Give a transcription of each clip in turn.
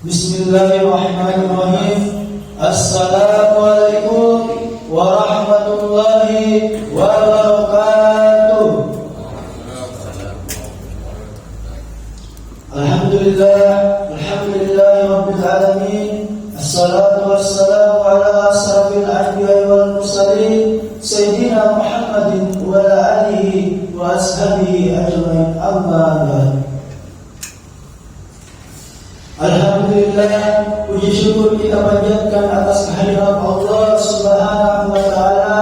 Bismillahirrahmanirrahim. Assalamualaikum warahmatullahi wabarakatuh. Alhamdulillahi rabbil alamin. Assalatu wassalamu ala asrafil anbiya'i wal mursalin sayyidina Muhammadin wa ala alihi wa ashabihi ajmain. Amma ba'd. Alhamdulillah, puji syukur kita panjatkan atas kehadiran Allah Subhanahu wa taala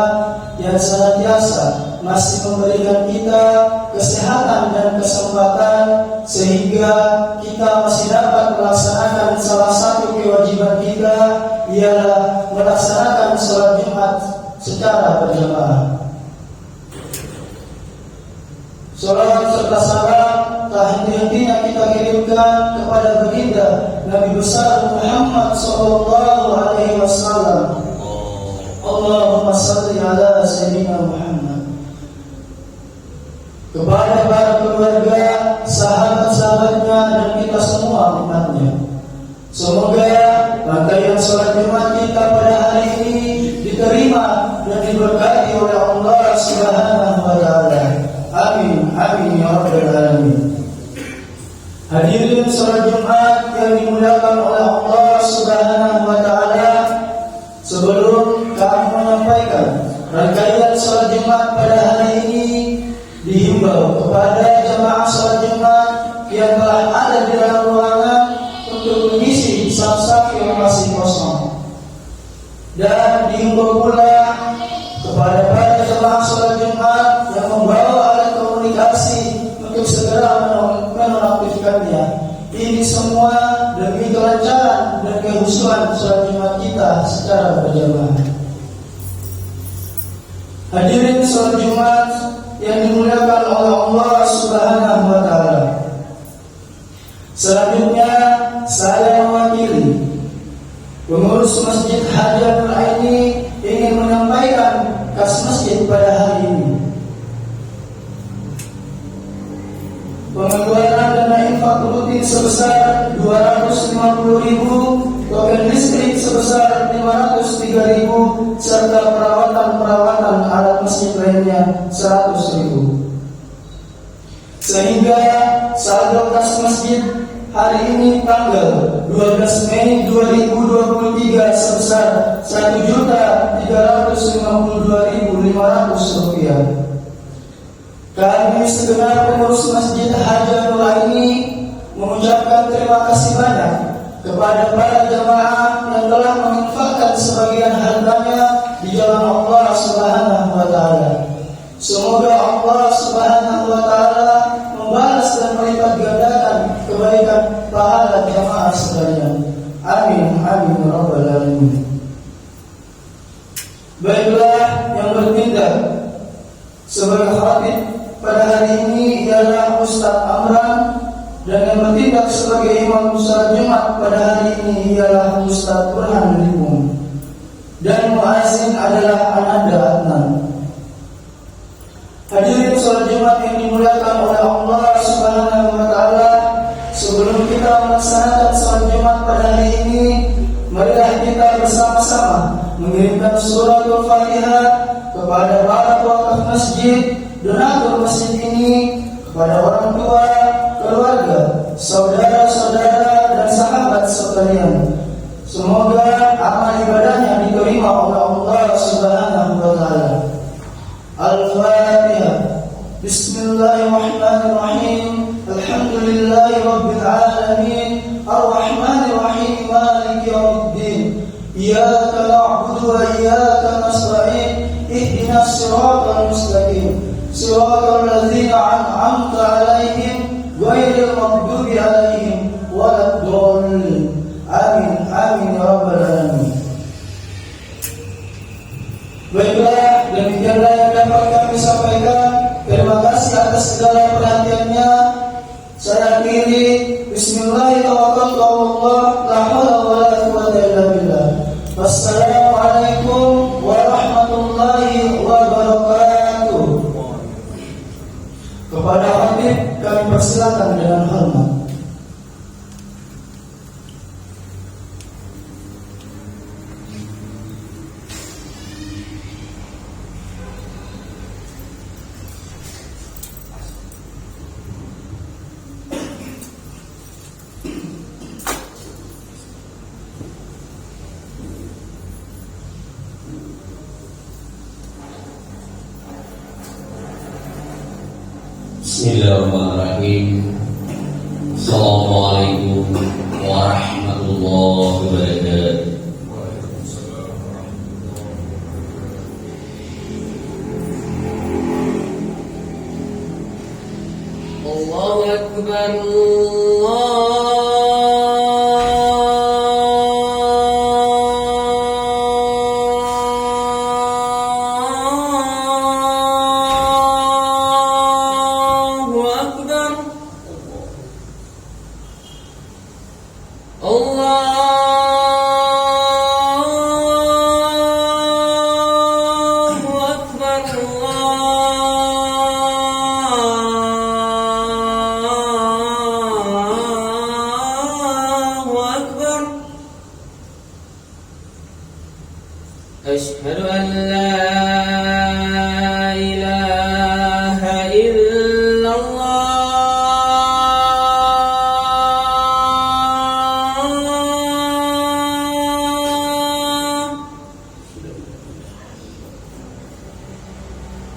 yang senantiasa masih memberikan kita kesehatan dan kesempatan sehingga kita masih dapat melaksanakan salah satu kewajiban kita, ialah melaksanakan sholat Jumat secara berjamaah. Salawat serta salam tak henti-hentinya kita kirimkan kepada baginda Nabi besar Muhammad sallallahu alaihi wasallam. Allahumma shalli ala sayyidina Muhammad. Kepada para keluarga, sahabat-sahabatnya dan kita semua umatnya. Semoga rangkaian sholat Jumat kita pada hari ini diterima dan diberkati oleh Allah Subhanahu wa taala. Amin, amin ya rabbal alamin. Hadirin sholat Jumat yang dimuliakan oleh Allah Subhanahu wa taala, sebelum kami menyampaikan rangkaian sholat Jumat pada hari ini, dihimbau kepada jamaah sholat Jumat yang telah ada di dalam ruangan untuk mengisi saf-saf yang masih kosong, dan dihimbau pula kepada para jamaah sholat Jumat yang membawa alat komunikasi untuk segera menonaktifkannya. Ini semua demi kelancaran dan kehusuan sholat Jumat kita secara berjamaah. Hadirin sholat Jumat yang dimuliakan oleh Allah Subhanahu wa taala. Selanjutnya saya mewakili pengurus Masjid Hajarul Aini ingin menyampaikan kas masjid pada hari ini. Pengeluaran dana infak rutin sebesar 250.000, token listrik sebesar 503.000, serta perawatan alat masjid lainnya 100.000. Sehingga saldo kas masjid hari ini tanggal 12 Mei 2023 sebesar Rp1.352.500. Kami segenap pengurus Masjid Hajarul Aini mengucapkan terima kasih banyak kepada para jamaah yang telah menginfakkan sebagian hartanya di jalan Allah Subhanahu wa taala. Semoga Allah Subhanahu wa taala membalas dan melipat gandakan kebaikan pahala jamaah sekalian. Amin, amin ya rabbal alamin. Baiklah, yang bertindak sebagai khatib pada hari ini ialah Ustaz Amran, dan yang bertindak sebagai imam sholat Jumat pada hari ini ialah Ustaz Burhan Lipung, dan muazzin adalah Ananda Adnan. Hadirin sholat Jumat yang dimuliakan oleh Allah Subhanahu wa taala, sebelum kita melaksanakan sholat Jumat pada hari ini, marilah kita bersama-sama mengirimkan surat Al-Fatihah kepada para wakaf masjid, donatur masjid ini, kepada orang tua, keluarga, saudara-saudara dan sahabat sekalian. Semoga amal ibadahnya diterima oleh Allah Subhanahu wa taala. Al-Fatihah. Bismillahirrahmanirrahim. Alhamdulillahi rabbil alamin. Ar-Rahmanir Rahim. Maliki yaumiddin. Iyyaka na'budu wa iyyaka nasta'in. Ihdinas siratal mustaqim. Siratal ladzina an'amta 'alaihim ghairil maghdubi 'alaihim waladdallin. Amin, amin ya rabbal alamin. Baiklah, demikianlah yang dapat kami sampaikan. Terima kasih atas segala perhatiannya. Saya akhiri, bismillahirrahmanirrahim, la haula wala quwwata illa billah. Wassalamualaikum warahmatullahi wabarakatuh. Kepada khatib kami persilakan dengan hormat. Bismillahirrahmanirrahim. Assalamualaikum warahmatullahi wabarakatuh. Allahu Akbar. أشهد أن لا إله إلا الله.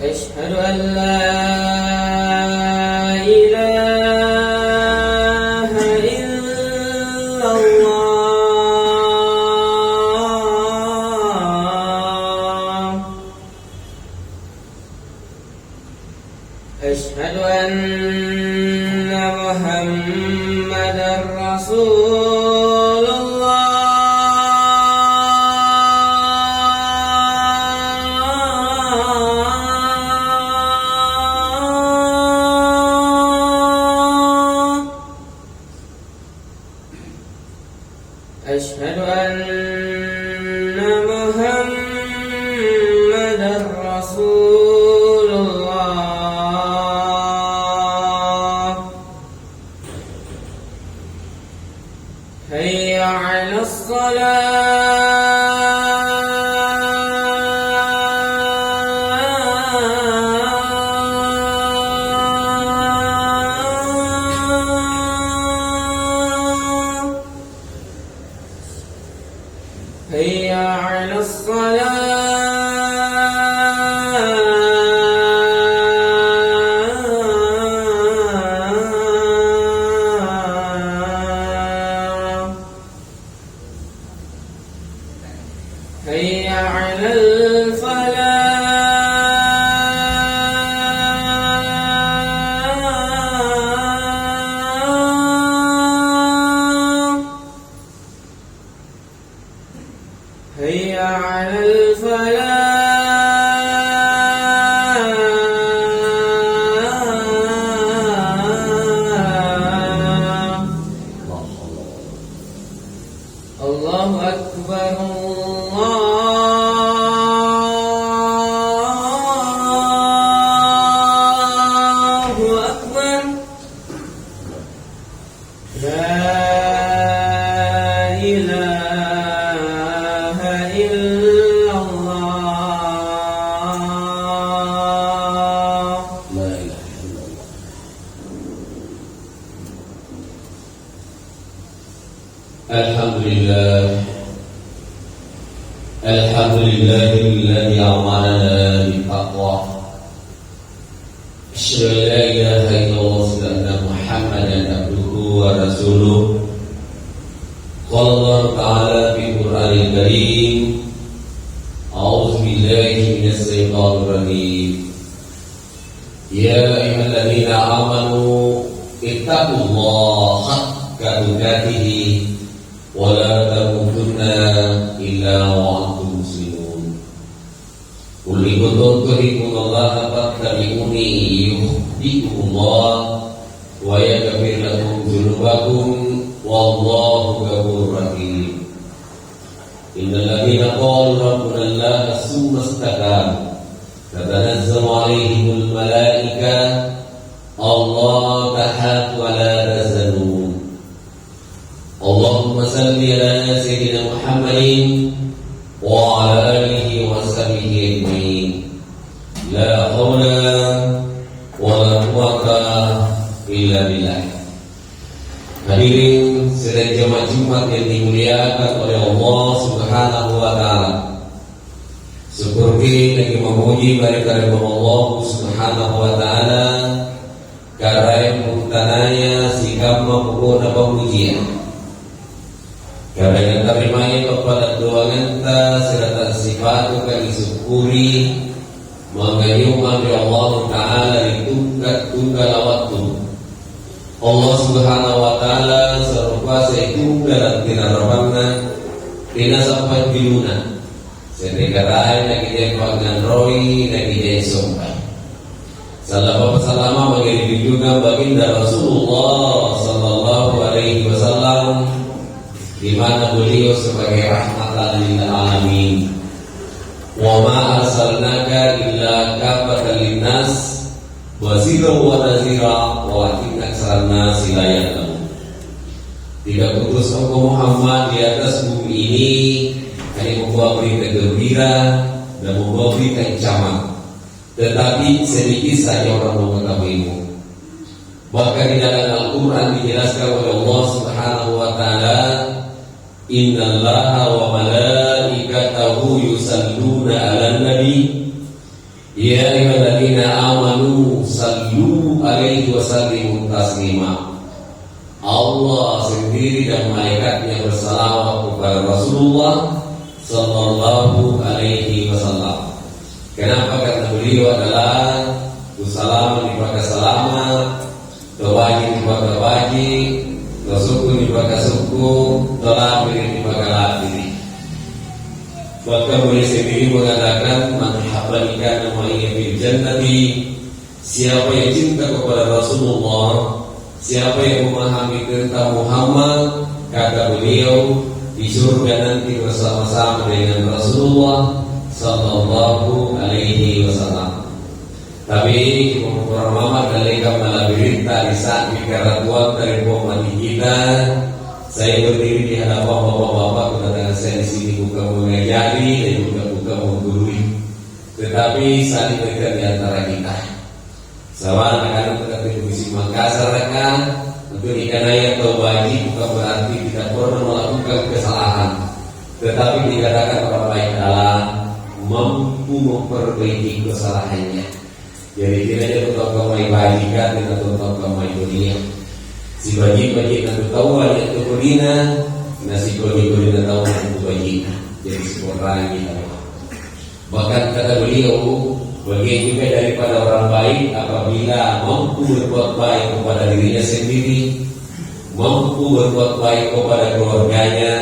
أشهد أن لا إله إلا الله. أشهد أن محمدا رسول الله. أشهد أن محمدا رسول الله. حي على الصلاة. حي على الصلاة. حي على الفلاح. هيا على الفلاح. الله أكبر. الله أكبر. لا إله إلا الله. لا إله إلا الله. Alhamdulillah. Alhamdulillahilladzi amarna bittaqwa. Asyhadu an la ilaha illallah wa anna Muhammadan abduhu wa rasuluh. Qala Allah ta'ala fi Qur'anil Karim. A'udzu billahi minasy syaithanir rajim. Ya ayyuhalladzina amanu ittaqullaha haqqa tuqatih wa la tamutunna illa wa antum muslimun. Qul in kuntum tuhibbunallaha fattabi'uni yuhibbukumullah wa yaghfir lakum dzunubakum wallahu ghafurur rahim. Innal ladzina qalu rabbuna Allah tsumma istaqamu tatanazzalu 'alaihimul malaikatu Allah tahatu wa la tahzanu. Allahumma salli ala sayyidina Muhammadin wa ala alihi wa sahbihi ajma'in. La haula wa la quwwata illa billah. Hadirin sidang jemaah Jumat yang dimuliakan oleh Allah Subhanahu wa taala. Seperti lagi memuji baik dari Allah Subhanahu wa taala Karai mutananya sikap mempunyai pemujian. Karena terimanya kepada doa nganta serta sifat kami syukuri mengayuman di Allah Ta'ala di tunggal waktu. Allah Subhanahu Wa Ta'ala serupa setunggal tinarabanna tina sampai biluna. Sedekarai nak kita pangan roi nak kita sompai. Salam salama bagi juga baginda Rasulullah Sallallahu Alaihi Wasallam, di mana beliau sebagai rahmatan lil alamin. Wa ma arsalnaka illa kafatan linnas basira wa nazira wa walakinna aktsaran nasi la ya'lamun. Tidak putus engkau Muhammad di atas bumi ini hanya membawa berita gembira dan membawa berita ancaman, tetapi sedikit saja orang mengetahuimu. Bahkan di dalam Al-Quran dijelaskan oleh Allah Subhanahu Wa Ta'ala, Innallaha wa malaikatahu yusalluna 'alan nabi ya ayyuhalladzina amanu sallu 'alaihi wa sallimu taslima. Allah sendiri dan malaikatnya bersalawat kepada Rasulullah Sallallahu Alaihi Wasallam. Kenapa? Karena beliau adalah Usalaman dibaka selamat, Tawajib dibaka wajib, Suku dibaka suku, Tolabiri dibaka labiri. Bahkan beliau sendiri mengatakan, Man habbanika namanya bil jannati, siapa yang cinta kepada Rasulullah, siapa yang memahami tentang Muhammad, kata beliau, di surga nanti bersama-sama dengan Rasulullah Sallallahu Alaihi Wasallam. Tapi para mama dalika malaberita di saat dikaratuan dari Muhammad kita, saya berdiri di hadapan bapak-bapak kedatangan saya di sini bukan mengajari dan juga bukan menggurui, tetapi saling mereka di antara kita. Sama anak-anak terkait visi Makassar rekan, untuk ikan ayat atau wajib bukan berarti tidak pernah melakukan kesalahan, tetapi dikatakan orang baik adalah mampu memperbaiki kesalahannya. Jadi tidak ada untuk kemai bajikan dan untuk kemai dunia. Si bajik-bajik nanti tahu ada itu kulina, nasi kulina tahu itu bajik. Jadi seorang kita. Bahkan kata beliau, bagian juga daripada orang baik apabila mampu berbuat baik kepada dirinya sendiri, mampu berbuat baik kepada keluarganya,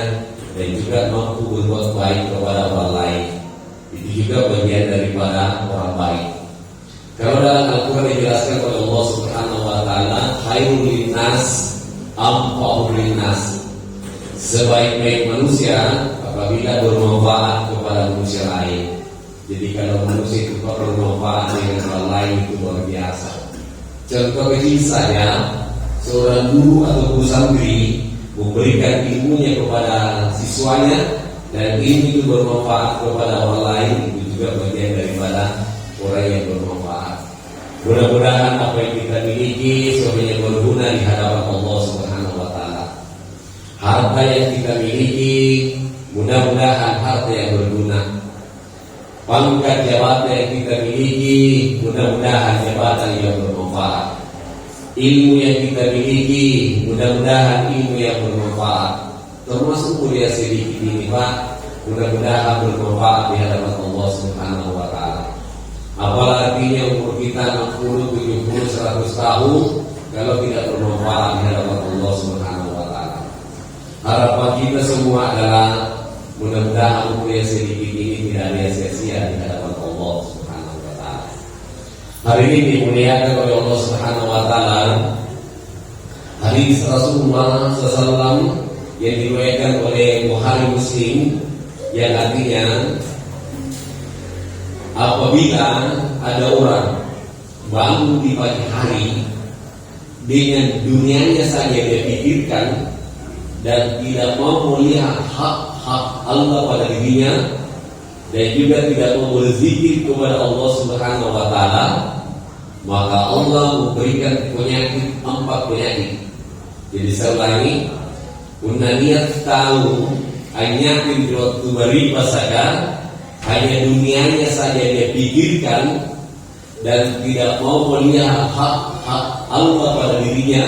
dan juga mampu berbuat baik kepada orang lain. Itu juga bagian daripada orang baik. Kalau dalam Al-Quran dijelaskan oleh Allah Subhanahu Wa Taala, khairul linnas anfa'ul linnas. Sebaik-baik manusia apabila bermanfaat kepada manusia lain. Jadi kalau manusia itu bermanfaat dengan orang lain itu luar biasa. Contoh kecil saja, seorang guru atau guru santri memberikan ilmunya kepada siswanya dan ilmu itu bermanfaat kepada orang lain, itu juga bagian daripada orang yang bermanfaat. Mudah-mudahan apa yang kita miliki semuanya berguna di hadapan Allah Subhanahu Wa Taala. Harta yang kita miliki mudah-mudahan harta yang berguna. Pangkat jabatan yang kita miliki mudah-mudahan jabatan yang bermanfaat. Ilmu yang kita miliki mudah-mudahan ilmu yang bermanfaat. Termasuk kuliah sedikit ini Pak, mudah-mudahan bermanfaat di hadapan Allah Subhanahu Wa Taala. Apalah artinya umur kita 60, 70, 100 tahun kalau tidak bermanfaat di hadapan Allah Subhanahu Wa Taala. Harapan kita semua adalah mudah-mudahan umur yang sedikit ini tidak ada sia-sia di hadapan Allah Subhanahu Wa Taala. Hari ini dimuliakan oleh Allah Subhanahu Wa Taala hadis Rasulullah SAW yang diriwayatkan oleh Bukhari Muslim, yang artinya apabila ada orang bangun di pagi hari dengan dunianya saja dia pikirkan dan tidak mau melihat hak-hak Allah pada dirinya dan juga tidak mau berzikir kepada Allah Subhanahu Wa Taala, maka Allah memberikan penyakit 4 penyakit. Jadi saya ulangi, niat tahu hanya waktu beri pasaga hanya dunianya saja dia pikirkan dan tidak mau melihat hak-hak Allah pada dirinya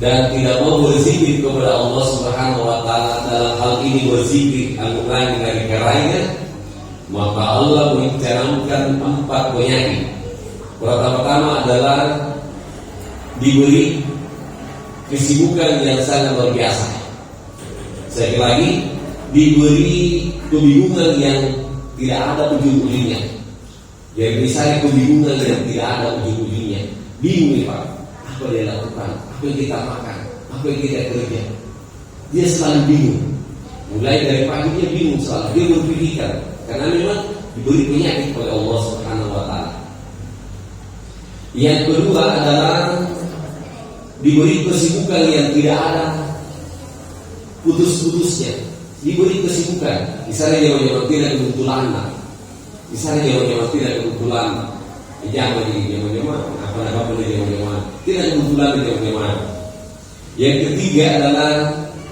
dan tidak mau berzikir kepada Allah Subhanahu wa taala, dalam hal ini berzikir Al-Qur'an dari karanya, maka Allah mencanangkan 4 penyakit. Pertama adalah diberi kesibukan yang sangat luar biasa. Sekali lagi, diberi kebingungan yang tidak ada ujung-ujungnya. Jadi misalnya kebingungan yang tidak ada ujung-ujungnya. Bingung nih Pak, apa dia lakukan, apa yang kita makan, apa yang kita kerja. Dia selalu bingung. Mulai dari pagi dia bingung selalu, dia berpikirkan. Karena memang diberi penyakit oleh Allah Subhanahu wa taala. Yang kedua adalah diberi kesibukan yang tidak ada putus-putusnya. Diberi kesibukan. Misalnya dia tidak kebetulan. Misalnya dia tidak kebetulan. Jangan apa-apa dia tidak kebetulan. Yang ketiga adalah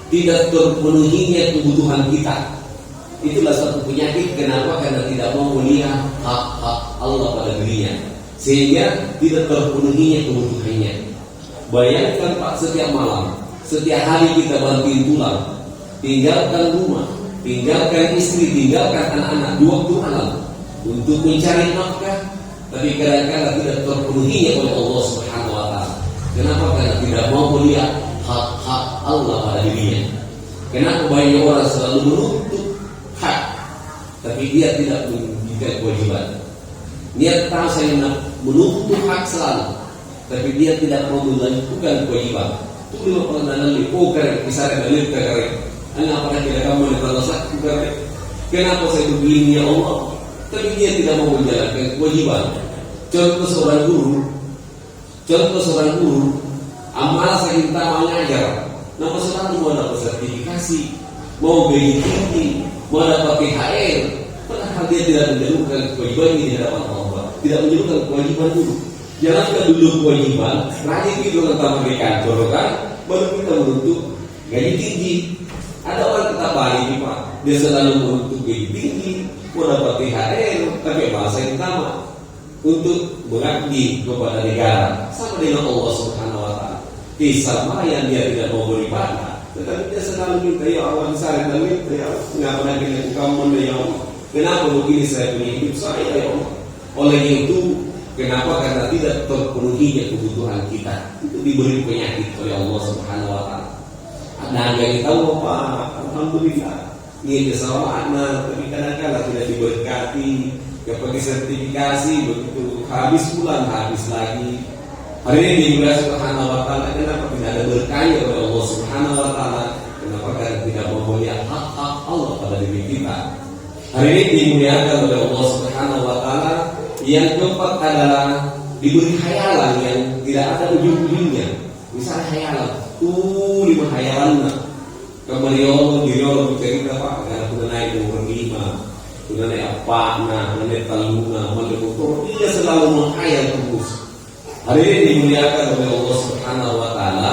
tidak terpenuhinya kebutuhan kita. Itulah satu penyakit. Kenapa? Karena tidak mau melihat hak-hak Allah pada dirinya, sehingga tidak terpenuhinya kebutuhannya. Bayangkan Pak, setiap malam, setiap hari kita banting tulang, tinggalkan rumah, tinggalkan istri, tinggalkan anak-anak 20 malam untuk mencari nafkah, tapi kadang-kadang tidak terpenuhinya oleh Allah Subhanahu wa taala. Kenapa? Karena tidak mau melihat hak-hak Allah pada dirinya. Kenapa banyak orang selalu menuntut hak, tapi dia tidak menunjukkan kewajiban. Dia tahu saya menuntut hak selalu, tapi dia tidak mau melakukan kewajiban. Itu 5 pengenalan keren, misalnya dalil keren. Apa kira kamu berdosa keren? Kenapa saya begini ya Allah? Tapi dia tidak mau menjalankan kewajiban. Contoh seorang guru, amal saya minta mengajar. Nama selalu mau dapat sertifikasi, mau gaji tinggi, mau dapat THR, padahal dia tidak menjalankan kewajiban ini di hadapan Allah, tidak menjalankan kewajiban dulu. Jalankan dulu kewajiban, rajin gitu tentang mereka kantor kan, baru kita menuntut gaji tinggi. Ada orang tetap balik Pak, dia selalu menuntut gaji tinggi, mau dapat THR, tapi bahasa yang utama untuk mengabdi kepada negara, sama dengan Allah Subhanahu wa taala. Sama yang dia tidak mau beribadah, tetapi dia selalu minta, ya Allah misalnya dan minta, ya Allah, kenapa lagi kamu ya Allah, kenapa begini saya punya hidup saya ya Allah. Oleh itu, kenapa? Karena tidak terpenuhinya kebutuhan kita, itu diberi penyakit oleh Allah Subhanahu wa taala. Nah, yang tahu apa? Alhamdulillah, ini kesalahan, tapi kadang-kadang tidak diberkati, kepada sertifikasi begitu habis bulan habis lagi. Hari ini juga Subhanahu wa taala, kenapa tidak ada berkahnya oleh Allah Subhanahu wa taala? Kenapa? Karena tidak mau melihat hak-hak Allah pada diri kita. Hari ini dimuliakan oleh Allah Subhanahu wa taala. Yang keempat adalah diberi khayalan yang tidak ada ujung-ujungnya. Misalnya khayalan, 5 khayalan. Kemarin diri Allah bercerita Pak, karena sudah naik umur 5, sudah naik apa, sudah naik taluna, melepuh. Dia selalu menghayal terus. Hari ini dimuliakan oleh Allah Subhanahu wa taala.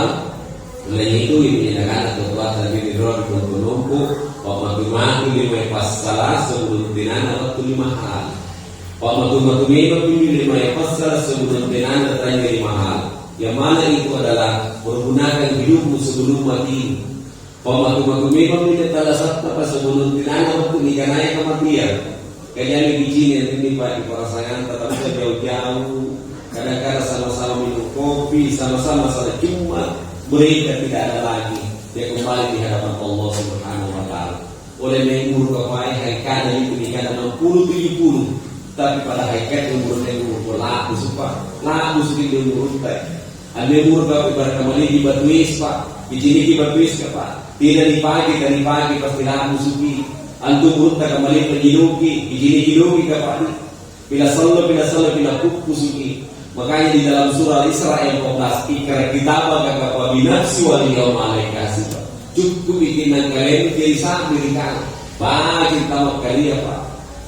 Oleh itu ini anak kekuatan diri roh berkumpul, waktu lima pasal sebelum dinana waktu 5 hal. Waktu lima pasal sebelum dinana tanya 5 hal. Yang mana itu adalah pergunakan hidupmu sebelum mati. Waktu adalah satu sebelum dinana waktu nikahnya kematian. Kayaknya begini ini Pak di perasaan tetap jauh-jauh. Kadang-kadang sama-sama minum kopi, sama-sama salah, cuma mereka tidak ada lagi. Dia kembali di hadapan Allah Subhanahu wa taala. Oleh umur kepai haikal itu nikah 60-70, tapi pada haikal umurnya umur laku sumpah, laku sudah umur teh. Ada umur kepai pada kembali di batuis Pak, di sini di batuis Pak. Tidak di pagi pasti laku suki. Antum urut kembali penjiluki, di sini jiluki Pak. Bila salah bila kuku suki. Makanya di dalam surah Isra ayat 14 ikra kitabaka kafa binafsi wal yawm alaikasi. Cukup bikinan kalian kisah dirikan. Baca tamat kalian Pak.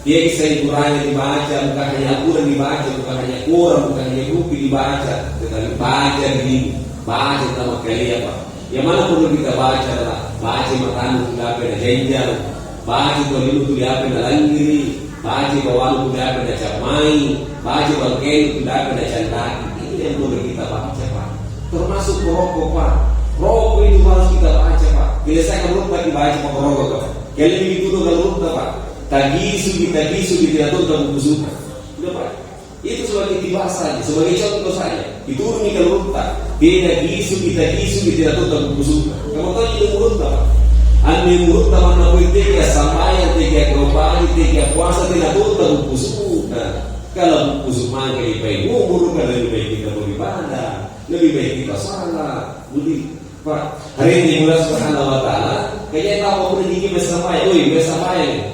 Dia kisah Al-Qur'an dibaca, bukan hanya Al-Qur'an dibaca, bukan hanya Quran, bukan hanya buku dibaca, tetapi baca diri, baca tamat kalian Pak. Yang mana perlu kita baca adalah baca makanan tidak ada jenjang, baca kalau itu tidak ada langgiri. baca bawang kuda pada camai, baca bangkai kuda pada candaki. Ini yang boleh kita baca Pak. Termasuk rokok Pak. Rokok itu harus kita baca Pak. Bila saya kalau lagi baca Pak rokok Pak. Kalau begitu tuh kalau Pak. Tagisu kita tuh tak busuk. Sudah Pak. Itu sebagai bahasa, sebagai contoh saja. Dituruni kalau lupa. Beda gisu kita tuh tak busuk. Kamu tahu itu mulut Pak. Ane mulut mana pun tiga sampai tiga keropan tiga puasa tidak tuh tak busuk. Kalau busuk mangga di baik umur kan lebih baik kita beribadah, lebih baik kita salat. Jadi Pak, hari ini Allah Subhanahu Wa Taala kayaknya tahu aku ini bersama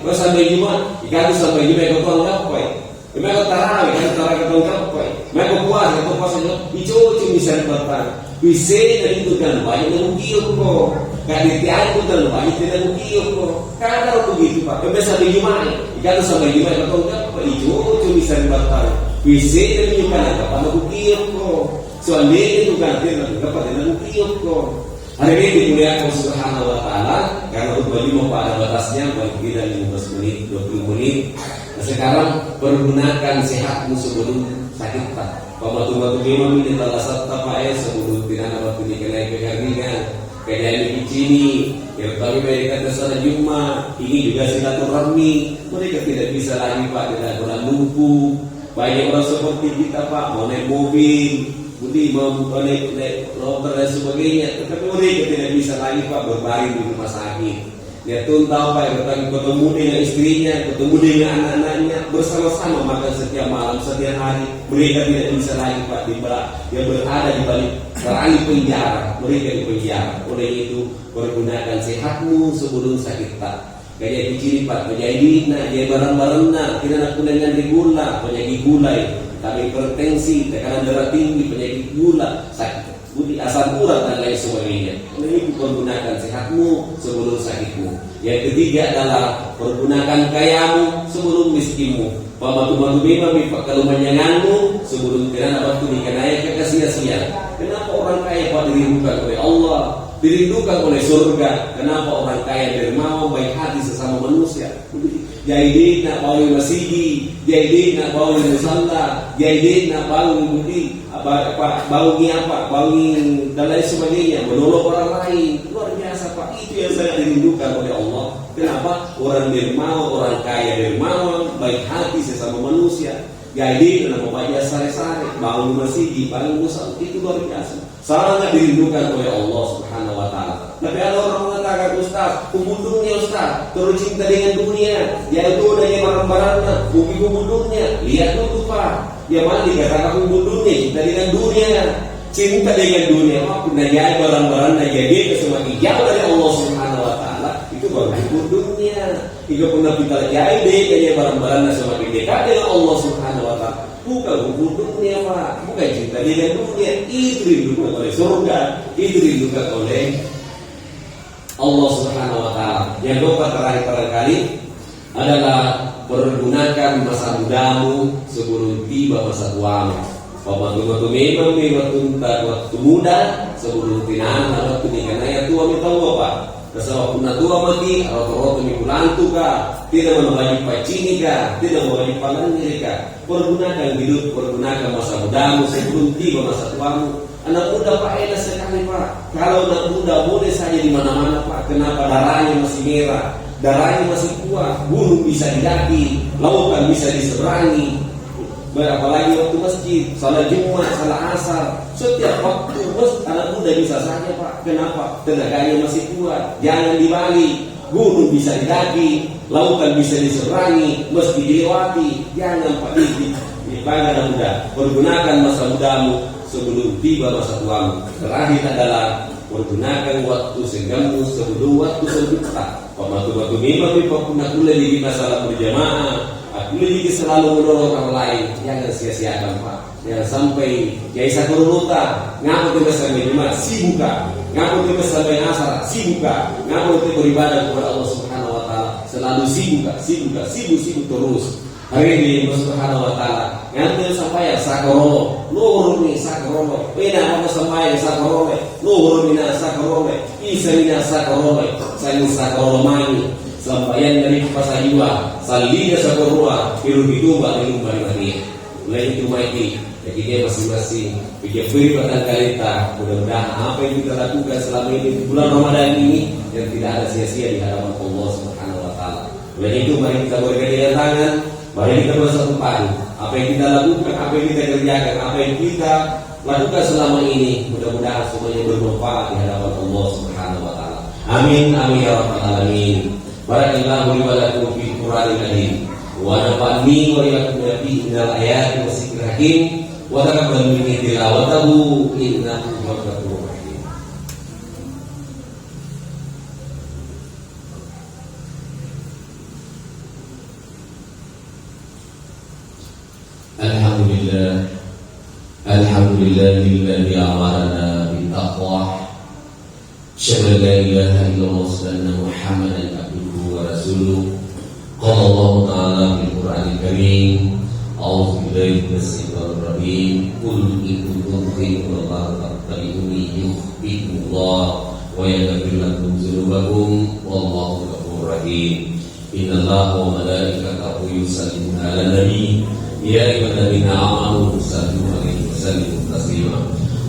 bersama Jumat, ikan sampai Jumat kau tahu apa? Mereka tarawih, kan tarawih kau tahu apa? Mereka puasa itu bisa bertahan. Bisa dari itu kan banyak yang mungkin kok. Kali tiada pun terlalu banyak tidak mungkin kok. Kadang begitu Pak. Biasa sampai Jumat, ikan sampai Jumat kau tahu apa? Itu bisa bertahan. Bisa dari itu kan apa? Pada mungkin kok. Soalnya itu kan tidak mungkin kok. Hari ini dimuliakan Allah Subhanahu Wa Taala karena bagi pada batasnya paling tidak 15 menit, 20 menit. Nah, sekarang pergunakan sehatmu sebelum sakit Pak. Pematu-matu memang ini telah satu Pak sebelum tidak ada waktu dikenai kegaringan. Kejadian di sini, yang kami mereka terserah Jumat, ini juga silaturahmi. Mereka tidak bisa lagi Pak, tidak pernah lumpuh. Banyak orang seperti kita Pak, mau naik mobil, budi mau naik motor dan sebagainya, tetapi mereka tidak bisa lagi Pak berbaring di rumah sakit. Dia pun tahu Pak, ketemu dengan istrinya, ketemu dengan anak-anaknya, bersama-sama makan setiap malam, setiap hari. Mereka tidak bisa lagi Pak dia berada di balik terali penjara, mereka di penjara. Oleh itu pergunakan sehatmu sebelum sakit Pak. Kayak di sini Pak, penyakit dia barang-barang tidak nak dengan gula, penyakit gula itu. Tapi hipertensi, tekanan darah tinggi, penyakit gula, sakit budi asam urat dan lain sebagainya. Ini pergunakan sehatmu sebelum sakitmu. Yang ketiga adalah pergunakan kayamu sebelum miskinmu. Pembantu-bantu memang kalau menyenangmu sebelum kena waktu dikenai kekasih-kasihan. Kenapa orang kaya Pak dirindukan oleh Allah, dirindukan oleh surga? Kenapa orang kaya dermawan baik hati sesama manusia? Jadi nak bangun masjid, jadi nak bangun musalla, jadi nak bangun budi bangun dan lain sebagainya, menolong orang lain. Luar biasa Pak, itu yang saya dirindukan oleh Allah. Kenapa? Orang dermawan, orang kaya dermawan, baik hati sesama manusia. Jadi kenapa baca sare-sare, bangun masjid, bangun musalla, itu luar biasa. Sangat dirindukan oleh Allah Subhanahu Wa Taala. Tapi ada orang mengatakan Ustaz, kumbundungnya Ustaz, terus cinta dengan dunia, yaitu adanya barang-barangnya, bumi kumbundungnya. Lihat dulu Pak, ya mana dikatakan kumbundungnya, cinta dengan dunia, cinta dengan dunia. Apa najai barang-barangnya jadi semakin jauh dari Allah Subhanahu Wa Taala, itu baru kumbundungnya. Jika pernah kita jahit deh barang-barangnya semakin dekat dengan Allah Subhanahu Wa Taala. Bukan kumbundungnya Pak, bukan cinta dengan dunia, itu dirindukan oleh surga, itu dirindukan oleh Allah Subhanahu Wa Taala. Yang keempat terakhir barangkali adalah pergunakan masa mudamu sebelum tiba masa tuamu. Pembantu memang waktu muda sebelum tinana waktu dikenai tua minta apa? Kesal punah tua mati atau mikulantu kah? Tidak membagi pacini kah? Tidak membagi palangnya kah? Pergunakan hidup, pergunakan masa mudamu sebelum tiba masa tuamu. Anak muda Pak enak sekali Pak. Kalau anak muda boleh saja di mana-mana Pak. Kenapa? Darahnya masih merah, darahnya masih kuat, gunung bisa didaki, lautan bisa diseberangi. Apalagi waktu masjid, salat Jumat, salat Asar, setiap waktu anak muda bisa saja Pak. Kenapa? Tenaganya masih kuat. Jangan dibalik, gunung bisa didaki, lautan bisa diseberangi, meski dilewati. Jangan Pak bagi anak muda. Pergunakan masa mudamu sebelum tiba masa tuamu. Terakhir adalah pergunakan waktu segammu sebelum waktu sejuta. Pematu-batu memang pernah kuliah di masalah berjamaah. Aku lagi selalu mendorong orang lain. Jangan sia-siakan Pak. Jangan sampai Kiai Sakuruluta ngaku kita sampai Jumat sibuka, ngaku kita sampai Asar sibuka, ngaku kita beribadah kepada Allah Subhanahu Wa Taala selalu sibuk terus. Hari ini Allah Subhanahu Wa Taala ngantil sampai ya sakarolo, luhur ni sakarolo, beda apa sampai sakarolo, luhur ni sakarolo, isa ni sakarolo, saya sakarolo mani. sampayan dari pasayua salida sa korua pero gituba ng bali-bali mulai itu maiki jadi dia masing-masing bikin free batang kalita. Mudah-mudahan apa yang kita lakukan selama ini di bulan Ramadan ini dan tidak ada sia-sia di hadapan Allah Subhanahu wa taala. Mulai itu mari kita bergandingan tangan, mari kita bersatu padu. Apa yang kita lakukan, apa yang kita kerjakan, apa yang kita lakukan selama ini mudah-mudahan semuanya bermanfaat di hadapan Allah Subhanahu wa taala. Amin amin ya rabbal alamin. Barakallahu li wa lakum fil Qur'anil karim. Wa nafa'ni wa iyyakum bi ayati wa dzikril hakim. Wa taqabbal minni tilawatahu innahu huwal ghafurur rahim. Alhamdulillahilladzi amarna bit taqwa. Asyhadu an la ilaha illallah wa anna Muhammadan abduhu wa rasuluh. Qala Allah ta'ala fil Qur'anil karim. A'udzu billahi minasy syaithanir rajim. Qul in kuntum tuhibbuna fattabi'uni yuhibbukumullah wa yaghfir lakum dzunubakum wallahu ghafurur rahim. Innallaha wa malaikatahu yusalluna 'alan nabi ya ayyuhalladzina amanu sallu 'alaihi wa sallimu taslima.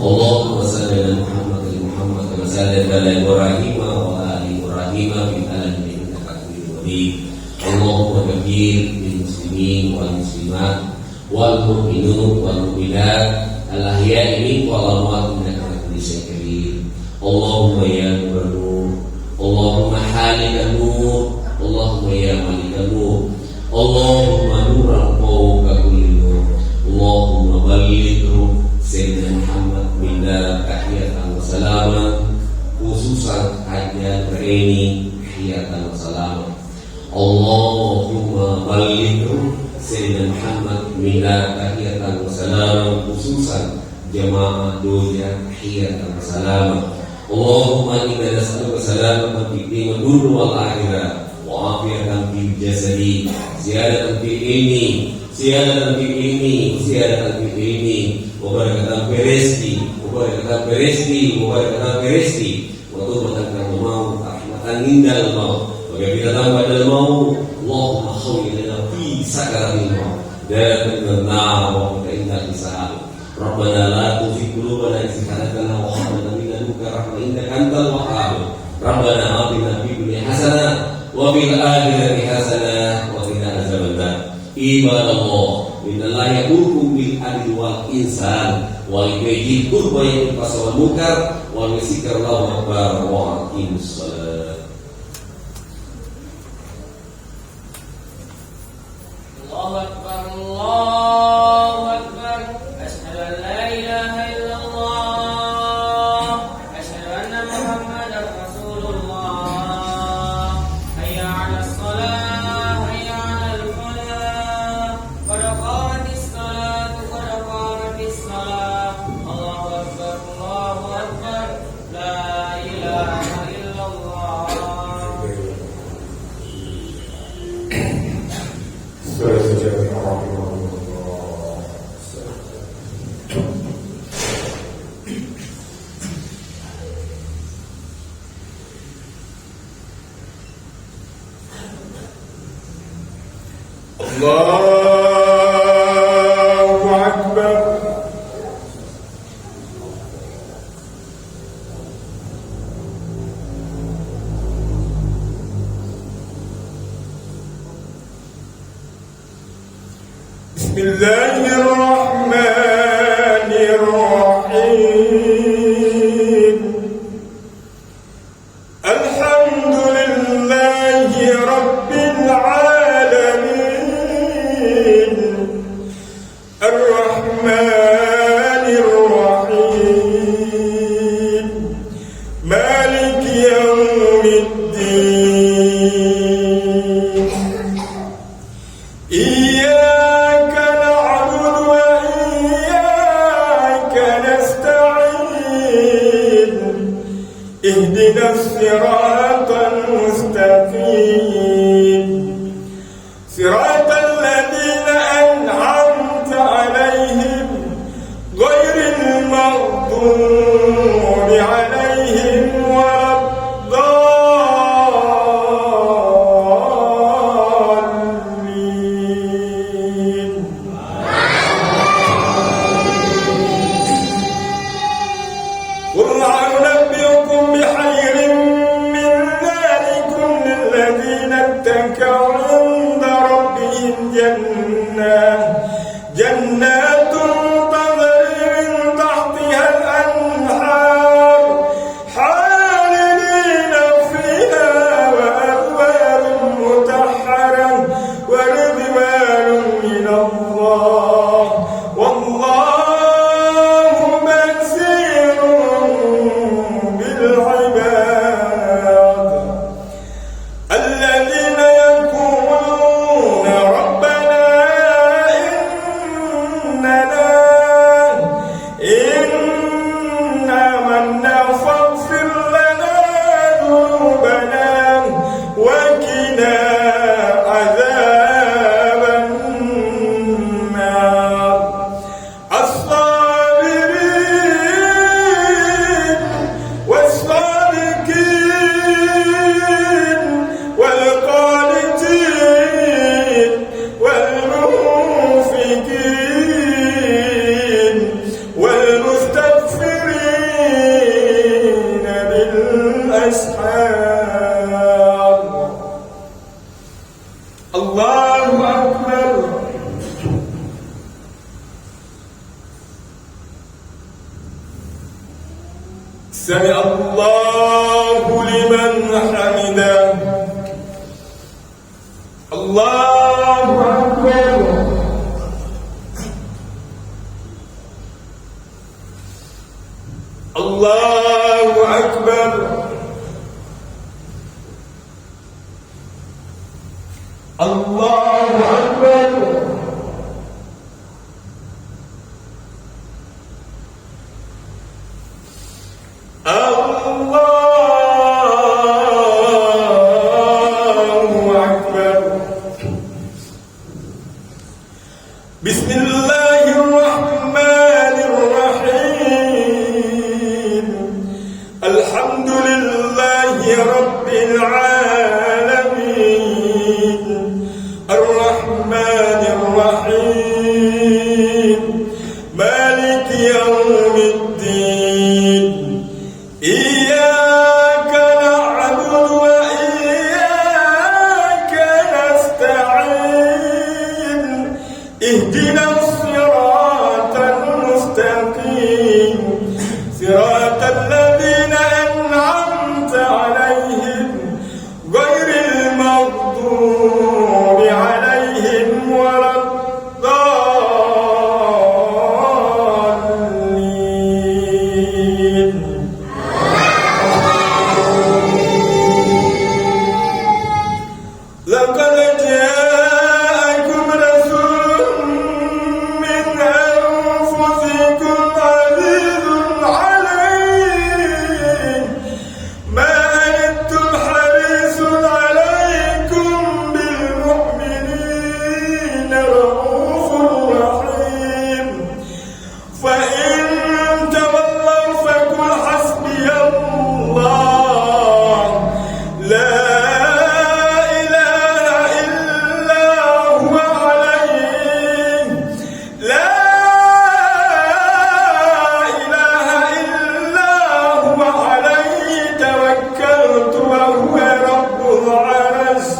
Allahumma shalli 'ala Muhammad wa Muhammad kama shallaita 'ala Ibrahim wa 'ala ali Ibrahim fil alamin innaka Hamidum Majid. Allahumma baghfir lil muslimin wal muslimat wal mu'minun wal mu'minat al ahya'i minhum wal amwat innaka ala kulli syai'in qadir. Allahumma ya nur, Allahumma halikan nur, Allahumma ya malikan nur, Allahumma nuran fawqa kulli nur, Allahumma balligh Sayyidina Muhammad minna tahiyatan wa salaman khususan hajat ini tahiyatan wa salaman. Allahumma balligh Sayyidina Muhammad minna tahiyatan wa salaman khususan jamaah doja tahiyatan wa salaman. Allahumma inna nas'aluka salamatan fid din wal akhirah wa afiyatan fil jasadi ziyadatan fil ilmi ziyadatan fil ilmi ziyadatan fil ilmi wa barakatan fil rizqi wa barakatan fil rizqi wa barakatan fil rizqi wa tawbatan fil maut rahmatan indal maut wa ghafiratan ba'dal maut. Allahumma khawwi lana fi sakaratil maut daatan nar wa inna hisab. Rabbana la tuzigh qulubana idh hadaytana wa hab lana min ladunka rahmatan innaka antal wahhab. Rabbana atina fid dunya hasanah wa fil akhirati hasanah wa qina azabannar. Ibadallah, innallaha ya'murukum bil adli wal ihsan wa yu'ti qurba wal fasl wal munkar wa yuzkirullahu akbar wa aqimus shalah. Allahu akbar, Allahu akbar. Asyhadu an la ilaha illallah, asyhadu anna Muhammadar Rasulullah. Hayya 'alas shalah, hayya 'alal falah. Qad qamatis salatu, qad qamatis salah. Allahu akbar, Allahu akbar. La ilaha illallah. Allahu Akbar. Bismillahirrahmanirrahim. Alhamdulillahi Rabbil alamin. Ar-Rahmanir-Rahim. Maliki yawmiddin. Iyyaka na'budu wa iyyaka nasta'in. Ihdinas siratal mustaqim. Siratal ladzina an'amta 'alaihim ghairil maghdubi 'alaihim waladdallin. سمع الله لمن حمده الله أكبر الله أكبر الله أكبر الله أكبر بسم الله الرحمن الرحيم الحمد لله رب العالمين الرحمن الرحيم مالك يوم الدين إياك نعبد وإياك نستعين اهدنا الصراط المستقيم صراط الذين أنعمت عليهم غير المغضوب عليهم ولا الضالين لقد جاءكم رسول من أنفسكم عزيز عليه ما عنتم حريص عليكم بالمؤمنين رؤوف رحيم فإن تولوا فقل حسبي الله لا إله إلا هو عليه لا إله إلا هو عليه توكلت وهو رب العرش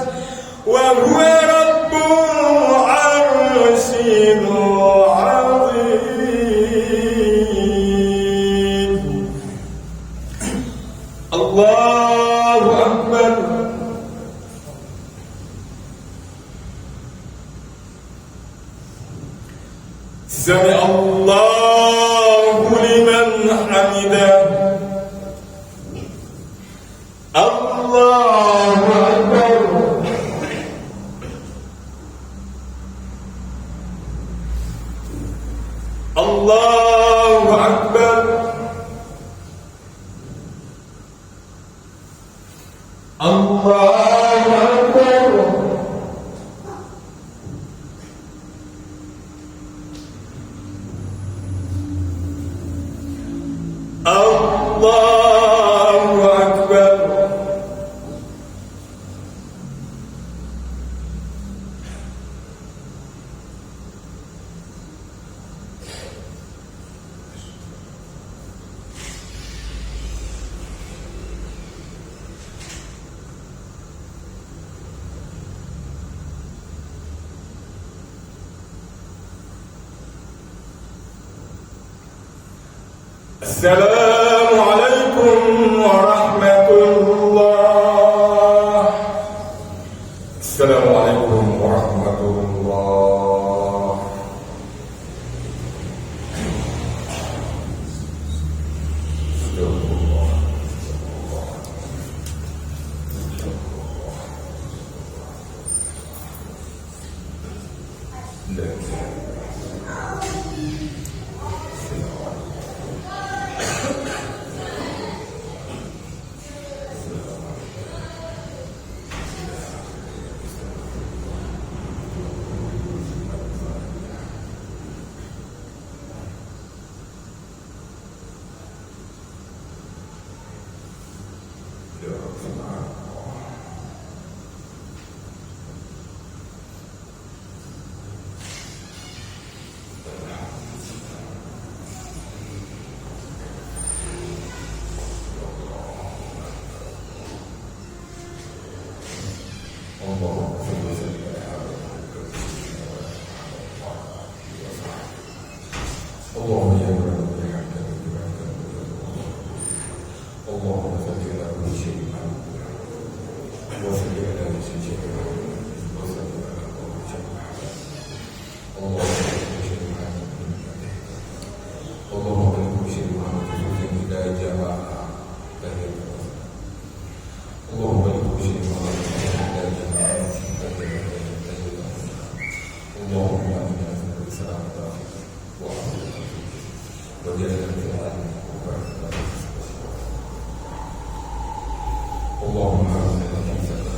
العظيم الله أكبر سمع الله لمن حمده الله أكبر الله أكبر الله أكبر الله أكبر السلام عليكم ورحمة الله السلام عليكم ورحمة الله اللهم أرسل الشمس